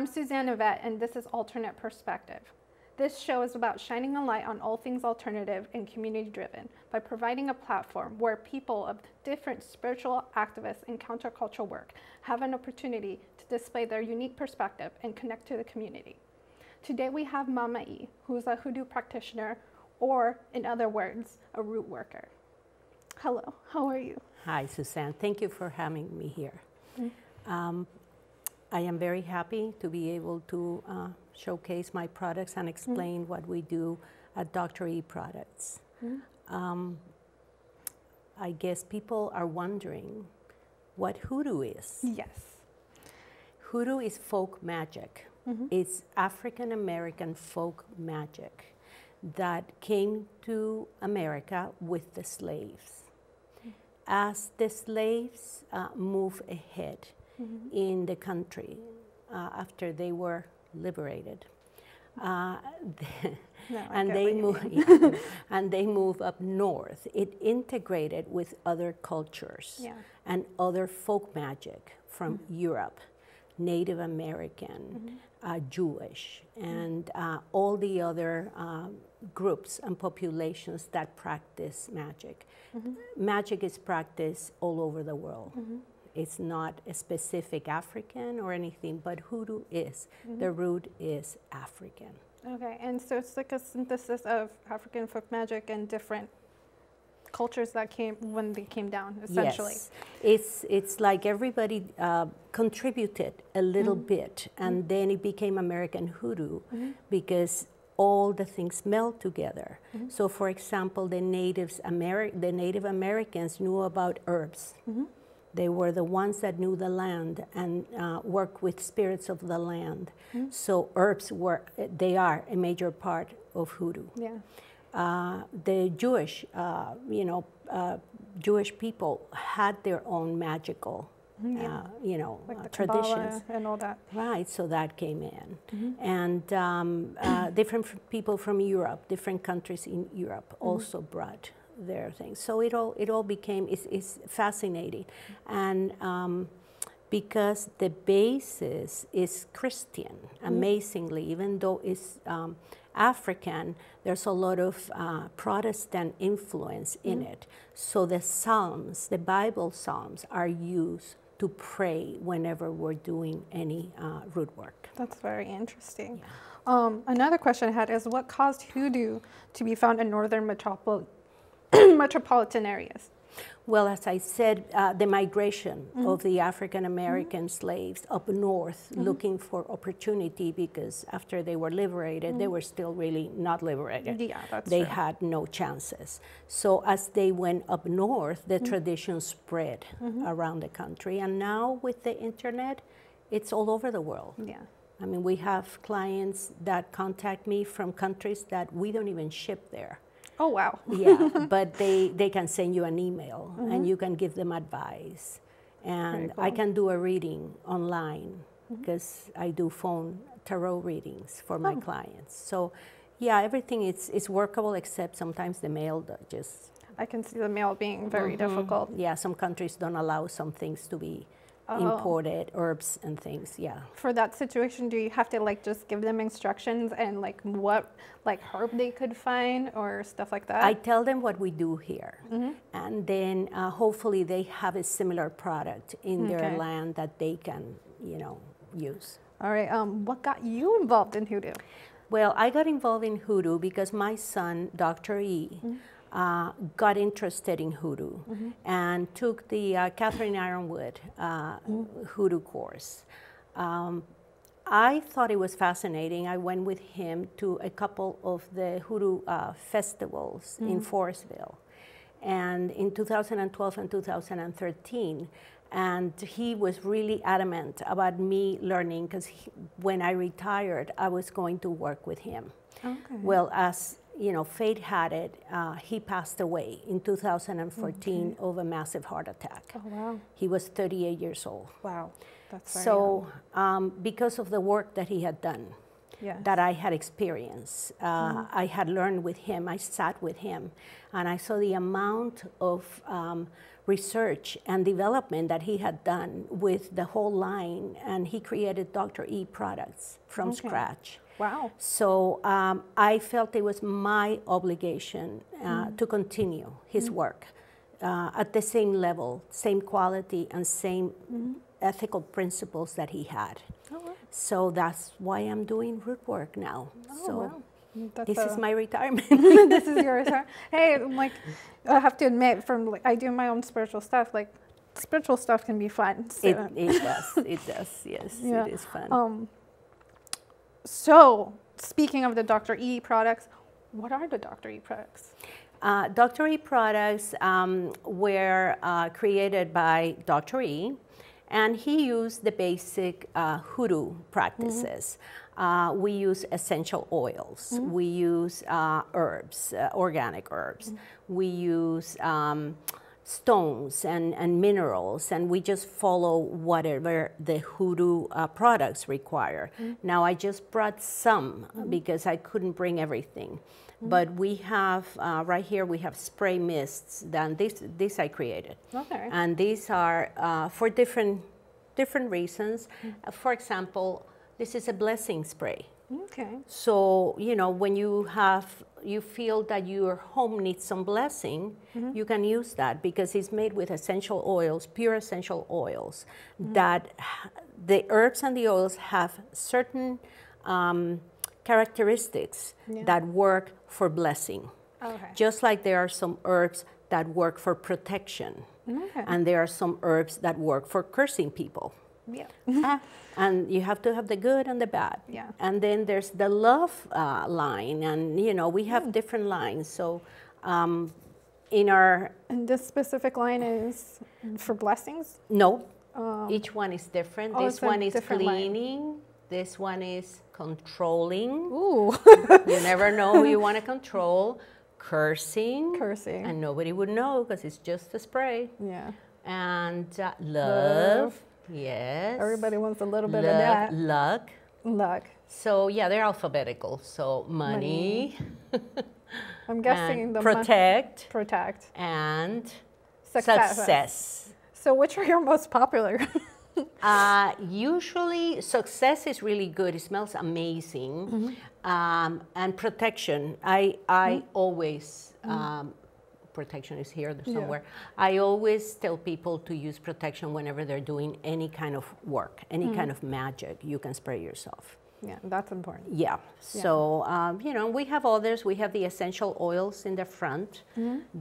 I'm Suzanne Yvette, and this is Alternate Perspective. This show is about shining a light on all things alternative and community-driven by providing a platform where people of different spiritual, activists, and countercultural work have an opportunity to display their unique perspective and connect to the community. Today we have Mama E, who is a Hoodoo practitioner, or in other words, a root worker. Hello, how are you? Hi, Suzanne. Thank you for having me here. I am very happy to be able to showcase my products and explain what we do at Dr. E Products. I guess people are wondering what Hoodoo is. Yes. Hoodoo is folk magic. It's African American folk magic that came to America with the slaves. As the slaves move ahead in the country after they were liberated, and they move up north. It integrated with other cultures and other folk magic from Europe, Native American, Jewish, and all the other groups and populations that practice magic. Magic is practiced all over the world. It's not a specific African or anything, but Hoodoo is. The root is African. Okay, and so it's like a synthesis of African folk magic and different cultures that came when they came down, essentially. Yes, it's like everybody contributed a little bit, and then it became American Hoodoo because all the things meld together. So, for example, the Native Americans knew about herbs. They were the ones that knew the land and worked with spirits of the land. So herbs they are a major part of Hoodoo. The Jewish, Jewish people had their own magical, like traditions and all that. Right, so that came in, and different people from Europe, different countries in Europe, also brought their things. So it all became is fascinating, and because the basis is Christian, amazingly, even though it's African, there's a lot of Protestant influence in it. So the Psalms, the Bible Psalms, are used to pray whenever we're doing any root work. That's very interesting. Another question I had is, what caused Hoodoo to be found in northern metropolitan areas? Well, as I said, the migration of the African American slaves up north looking for opportunity, because after they were liberated, they were still really not liberated. Yeah, that's They true. had no chances. So as they went up north, the tradition spread around the country. And now with the internet, it's all over the world. Yeah. I mean, we have clients that contact me from countries that we don't even ship there. Oh, wow. Yeah, but they can send you an email and you can give them advice. And cool. I can do a reading online because I do phone tarot readings for my clients. So yeah, everything is workable, except sometimes the mail just... I can see the mail being very difficult. Yeah, some countries don't allow some things to be imported, herbs and things, For that situation, do you have to just give them instructions and what herb they could find or stuff like that? I tell them what we do here, and then hopefully they have a similar product in their land that they can, use. All right, what got you involved in Hoodoo? Well, I got involved in Hoodoo because my son, Dr. E, got interested in Hoodoo and took the Catherine Ironwood Hoodoo course. I thought it was fascinating. I went with him to a couple of the Hoodoo festivals in Forestville, and in 2012 and 2013. And he was really adamant about me learning, because when I retired, I was going to work with him. Okay. Well, as fate had it, he passed away in 2014 of a massive heart attack. Oh, wow. He was 38 years old. Wow, that's very So because of the work that he had done, Yes. that I had experienced. I had learned with him, I sat with him, and I saw the amount of research and development that he had done with the whole line, and he created Dr. E products from scratch. Wow. So I felt it was my obligation to continue his work at the same level, same quality, and same ethical principles that he had. Oh, wow. So that's why I'm doing root work now. Oh, So wow. this is my retirement. This is yours. Hey, like, I have to admit, from like, I do my own spiritual stuff. Like, spiritual stuff can be fun. So. It does. It does. Yes, Yeah. it is fun. So, speaking of the Dr. E products, what are the Dr. E products? Dr. E products were created by Dr. E, and he used the basic Hoodoo practices. We use essential oils. We use herbs, organic herbs. We use stones and minerals, and we just follow whatever the Hoodoo products require. Now, I just brought some because I couldn't bring everything. But we have, right here, we have spray mists. This I created. Okay. And these are for different reasons. For example, this is a blessing spray. Okay. So, you know, when you feel that your home needs some blessing, you can use that because it's made with essential oils, pure essential oils, that the herbs and the oils have certain characteristics that work for blessing. Okay. Just like there are some herbs that work for protection, and there are some herbs that work for cursing people. Yeah. And you have to have the good and the bad. Yeah. And then there's the love line, and you know, we have different lines. So in our... And this specific line is for blessings? No, each one is different. Oh, This one is different line. cleaning. This one is controlling. Ooh. You never know who you want to control. Cursing. Cursing. And nobody would know because it's just a spray. Yeah. And love. Yes. Everybody wants a little bit Love, of that. luck. Luck. So yeah, they're alphabetical. So money. I'm guessing and the protect. protect. And Success. So which are your most popular? Usually success is really good. It smells amazing. And protection. I always, protection is here somewhere. I always tell people to use protection whenever they're doing any kind of work, any kind of magic. You can spray yourself. Yeah, that's important. Yeah. So, you know, we have others. We have the essential oils in the front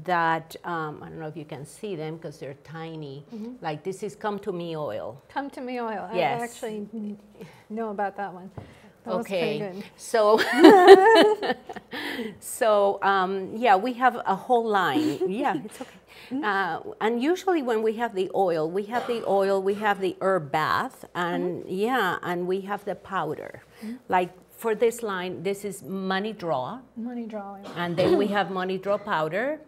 that, I don't know if you can see them because they're tiny. Like this is Come to Me oil. Come to Me oil. Yes. I actually know about that one. That was Okay. pretty good. So, yeah, we have a whole line. Yeah, it's okay. And usually when we have the oil, we have the herb bath, and and we have the powder. Like for this line, this is money draw. Money drawing. And then we have money draw powder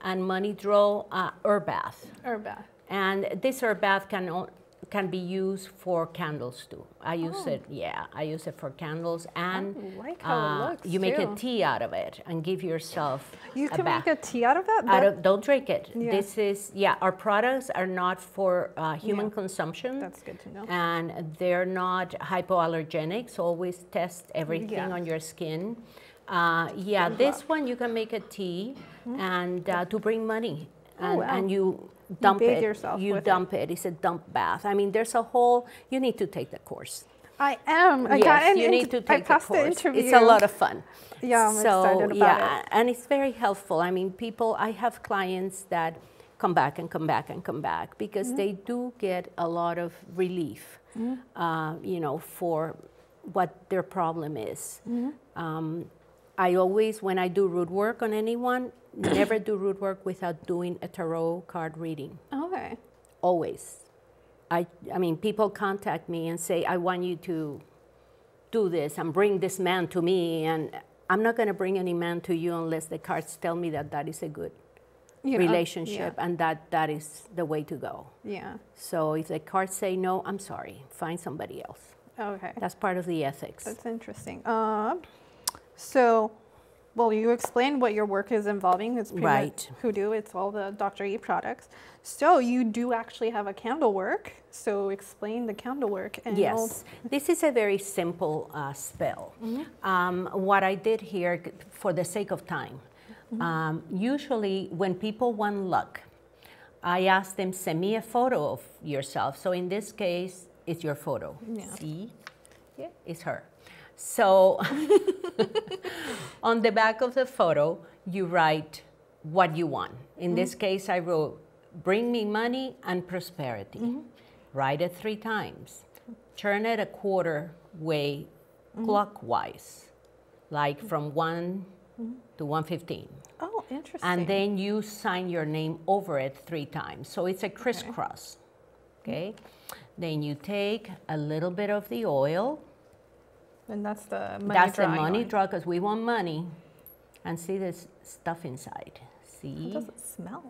and money draw herb bath. Herb bath. And this herb bath can be used for candles too. I use it, I use it for candles, and I like how it looks, you make too. a tea out of it and give yourself You a can bath. make a tea out of that? Don't drink it. Yeah. This is, our products are not for human consumption. That's good to know. And they're not hypoallergenic, so always test everything on your skin. This one you can make a tea and to bring money. And you dump bathe it. yourself You with dump it. It's a dump bath. I mean, there's a whole, you need to take the course. I am. You need to take the passed the course. interview. It's a lot of fun. Yeah, I'm excited about it. And it's very helpful. I mean, I have clients that come back and come back and come back because they do get a lot of relief, you know, for what their problem is. I always, when I do root work on anyone, never do root work without doing a tarot card reading. Okay. Always. I mean, people contact me and say, I want you to do this and bring this man to me. And I'm not going to bring any man to you unless the cards tell me that that is a good relationship and that is the way to go. Yeah. So if the cards say no, I'm sorry, find somebody else. Okay. That's part of the ethics. That's interesting. So, well, you explained what your work is involving. It's pretty much Hoodoo. It's all the Dr. E products. So you do actually have a candle work. So explain the candle work. And yes, this is a very simple spell. What I did here, for the sake of time, usually when people want luck, I ask them, send me a photo of yourself. So in this case, it's your photo. Yeah. See? Yeah, it's her. So on the back of the photo, you write what you want. In this case, I wrote, bring me money and prosperity. Write it 3 times. Turn it a quarter way clockwise, like from 1 to 1:15. Oh, interesting. And then you sign your name over it 3 times. So it's a crisscross, okay? Then you take a little bit of the oil. And that's the money That's the drawing money one. draw, because we want money. And see this stuff inside. See? How does it smell?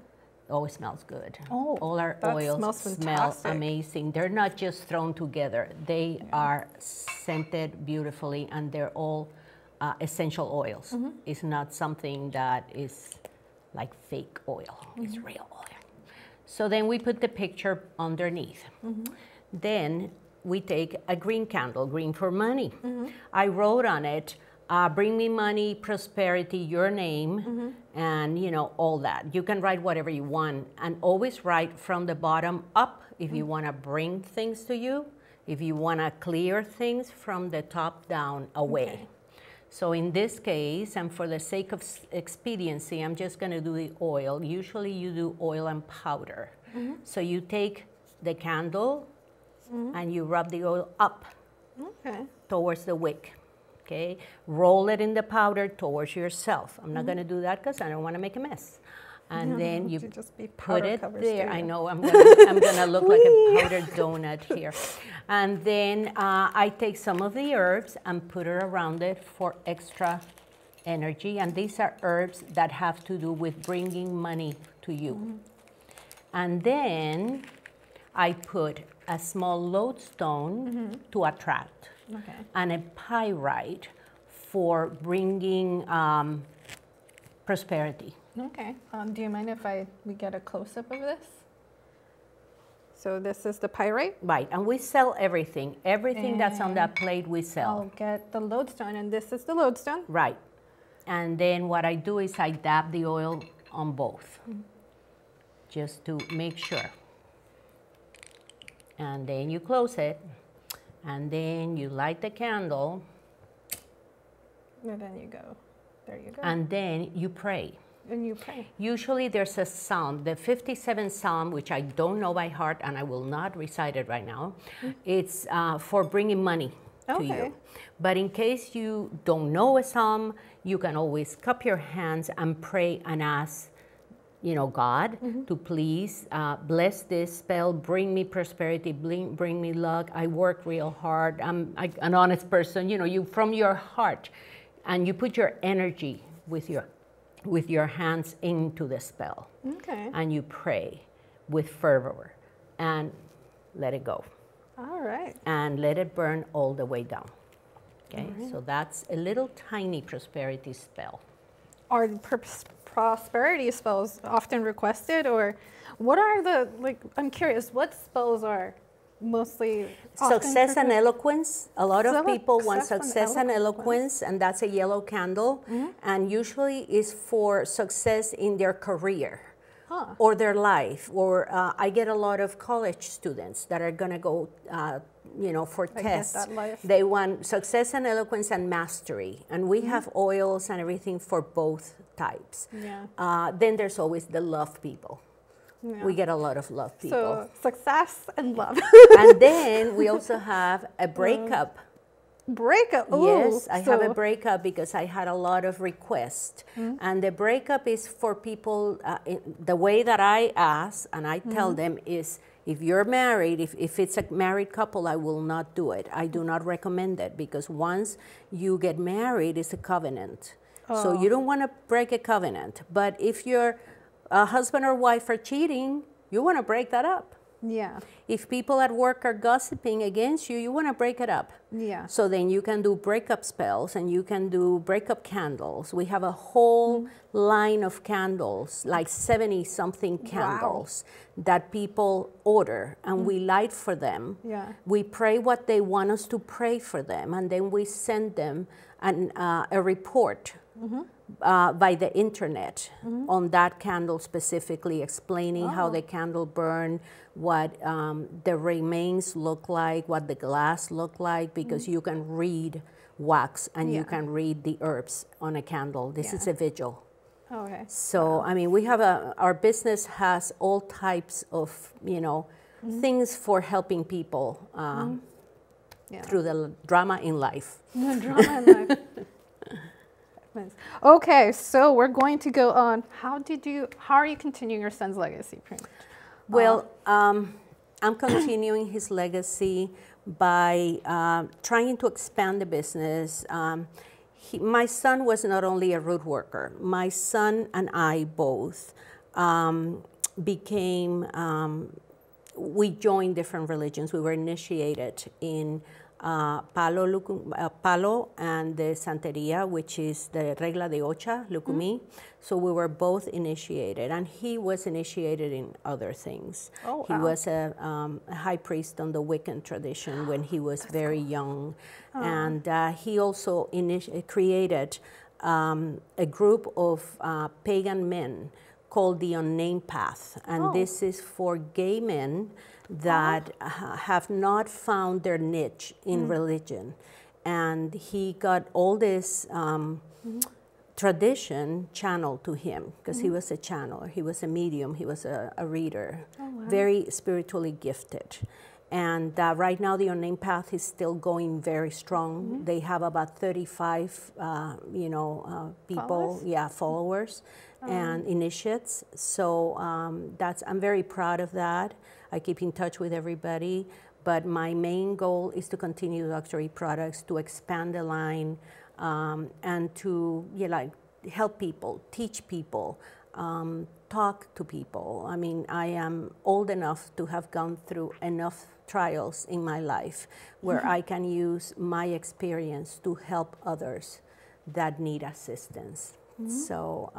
Oh, it smells good. Oh, all our that oils smells smell fantastic. amazing. They're not just thrown together. They are scented beautifully, and they're all essential oils. It's not something that is like fake oil. It's real oil. So then we put the picture underneath. Then we take a green candle, green for money. I wrote on it, bring me money, prosperity, your name, and you know, all that. You can write whatever you want, and always write from the bottom up if you want to bring things to you, if you want to clear things from the top down away. Okay. So in this case, and for the sake of expediency, I'm just going to do the oil. Usually you do oil and powder. So you take the candle and you rub the oil up towards the wick. Okay, roll it in the powder towards yourself. I'm not going to do that because I don't want to make a mess. And then you just be put it there. I student. know I'm gonna look like a powdered donut here. And then I take some of the herbs and put it around it for extra energy. And these are herbs that have to do with bringing money to you. And then I put a small lodestone to attract. And a pyrite for bringing prosperity. Okay. Do you mind if we get a close-up of this? So this is the pyrite? Right, and we sell everything. Everything that's on that plate, we sell. I'll get the lodestone, and this is the lodestone? Right. And then what I do is I dab the oil on both, just to make sure. And then you close it. And then you light the candle. And then you go. There you go. And then you pray. And you pray. Usually there's a psalm, the 57th psalm, which I don't know by heart, and I will not recite it right now. It's for bringing money to you. But in case you don't know a psalm, you can always cup your hands and pray and ask, you know, God, to please bless this spell, bring me prosperity, bring me luck. I work real hard. I'm an honest person. You know, you from your heart, and you put your energy with your hands into the spell. Okay. And you pray with fervor, and let it go. All right. And let it burn all the way down. Okay. So that's a little tiny prosperity spell. Are prosperity spells often requested, or what are the, like, I'm curious, what spells are mostly success and eloquence? A lot of people want Success and success and eloquence, and that's a yellow candle, and usually is for success in their career or their life. Or I get a lot of college students that are going to go you know, for tests. They want success and eloquence and mastery, and we have oils and everything for both types. Then there's always the love people. We get a lot of love people. So success and love. And then we also have a breakup. Breakup? Ooh, yes, I have a breakup because I had a lot of requests. And the breakup is for people, the way that I ask and I tell them is, if you're married, if it's a married couple, I will not do it. I do not recommend it, because once you get married, it's a covenant. So you don't want to break a covenant. But if your husband or wife are cheating, you want to break that up. Yeah. If people at work are gossiping against you, you want to break it up. Yeah. So then you can do breakup spells and you can do breakup candles. We have a whole line of candles, like 70 something candles that people order and we light for them. Yeah. We pray what they want us to pray for them, and then we send them a report by the internet on that candle specifically, explaining how the candle burned, what the remains look like, what the glass look like, because you can read wax and you can read the herbs on a candle. This is a vigil. Okay. So, I mean, we have our business has all types of, you know, things for helping people through the drama in life. The drama in life. Okay, so we're going to go on. How are you continuing your son's legacy, pretty much? Well, I'm continuing his legacy by trying to expand the business. My son was not only a root worker. My son and I both we joined different religions. We were initiated in Palo and the Santeria, which is the Regla de Ocha, Lukumí. So we were both initiated, and he was initiated in other things. Oh, wow. He was a high priest on the Wiccan tradition when he was very young. And he also created a group of pagan men called the Unnamed Path. And this is for gay men that have not found their niche in religion. And he got all this tradition channeled to him, because he was a channeler, he was a medium, he was a reader, very spiritually gifted. And right now the Unnamed Path is still going very strong. They have about 35 people, followers and initiates. So I'm very proud of that. I keep in touch with everybody, but my main goal is to continue Dr. E products, to expand the line, and to help people, teach people, talk to people. I mean, I am old enough to have gone through enough trials in my life where I can use my experience to help others that need assistance. So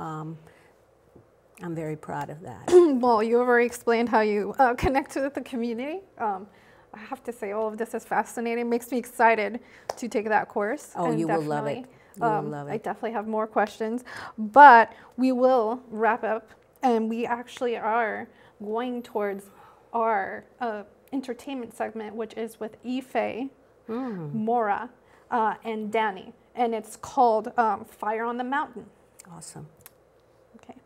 I'm very proud of that. Well, you already explained how you connect with the community. I have to say, all of this is fascinating. Makes me excited to take that course. Oh, you will love it. You will love it. I definitely have more questions, but we will wrap up, and we actually are going towards our entertainment segment, which is with Ep5, Mora, and Danny, and it's called Fire on the Mountain. Awesome. Okay.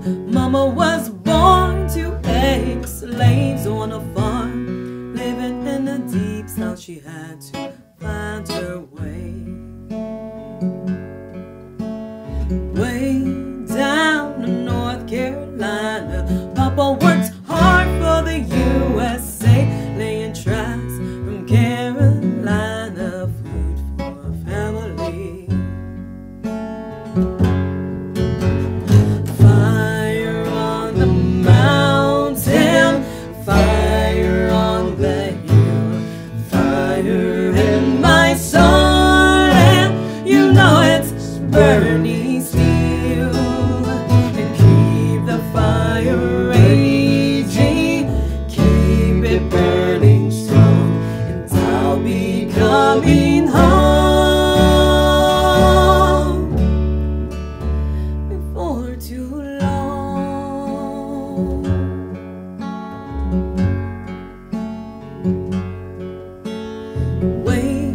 Mama was born to 8 slaves on a farm, living in the deep south. She had to find her way. Way down in North Carolina, Papa worked hard for the USA, laying tracks from Carolina, food for a family. Burning steel, and keep the fire raging, keep it burning strong, and I'll be coming home before too long. Way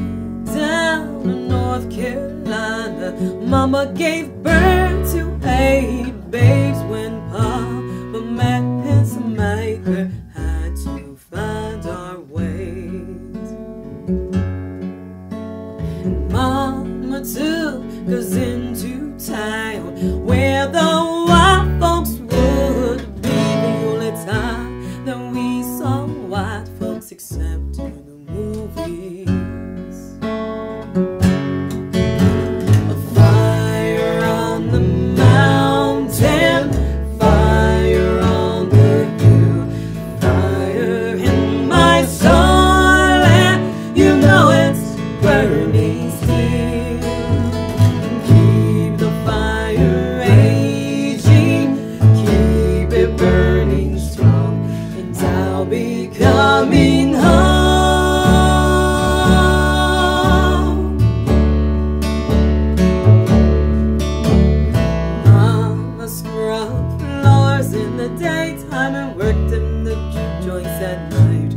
down in North Carolina, Mama gave birth to 8 babes when Papa met his maker. Had to find our town where the white folks would be the only time that we saw white folks except in the movies. A fire on the mountain, fire on the hill, fire in my soul, and you know it's burning still. Keep the fire raging, keep it burning strong, and I'll be coming home. Mama scrubbed floors in the daytime and worked in the juke joints at night,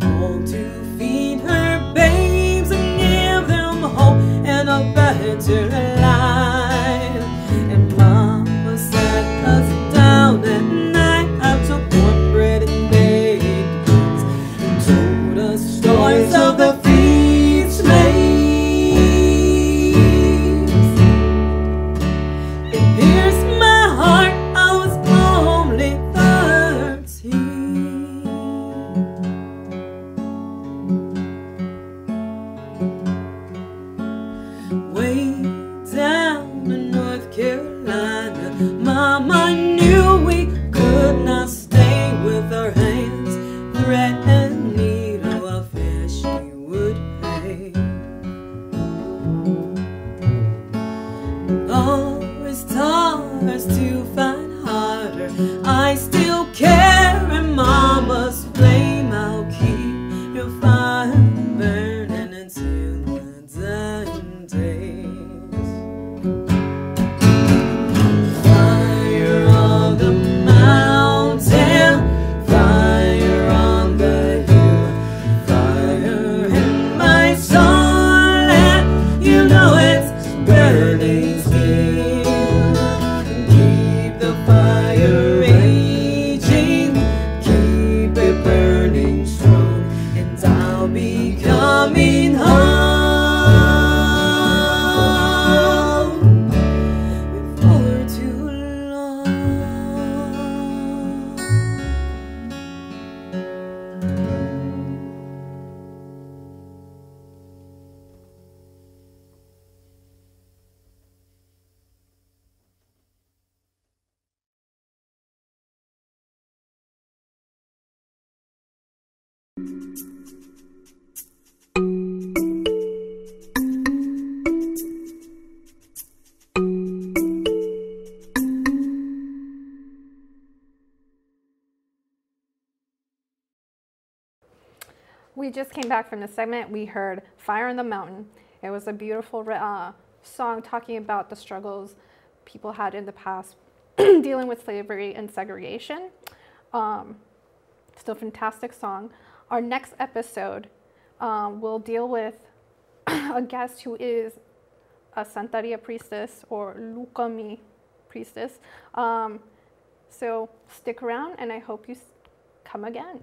all to feed her babes and give them hope and a better life. And Mama sat us down at night after cornbread and baked beans and told us stories of the freed slaves. It pierced my heart, I was only 13. Way down in North Carolina, Mama knew we could not stay with our hands. Thread and needle, I fear she would pay. Always taught us to fight harder. I still carry Mama's flame. I'll keep your fire burning until my dying days. Fire on the mountain, fire on the hill, fire in my soul, and you know it's burning still. Keep the fire raging, keep it burning strong, and I'll be coming home before too long. We just came back from the segment. We heard Fire on the Mountain. It was a beautiful song talking about the struggles people had in the past dealing with slavery and segregation. Still a fantastic song. Our next episode will deal with a guest who is a Santeria priestess or Lukumí priestess. So stick around and I hope you come again.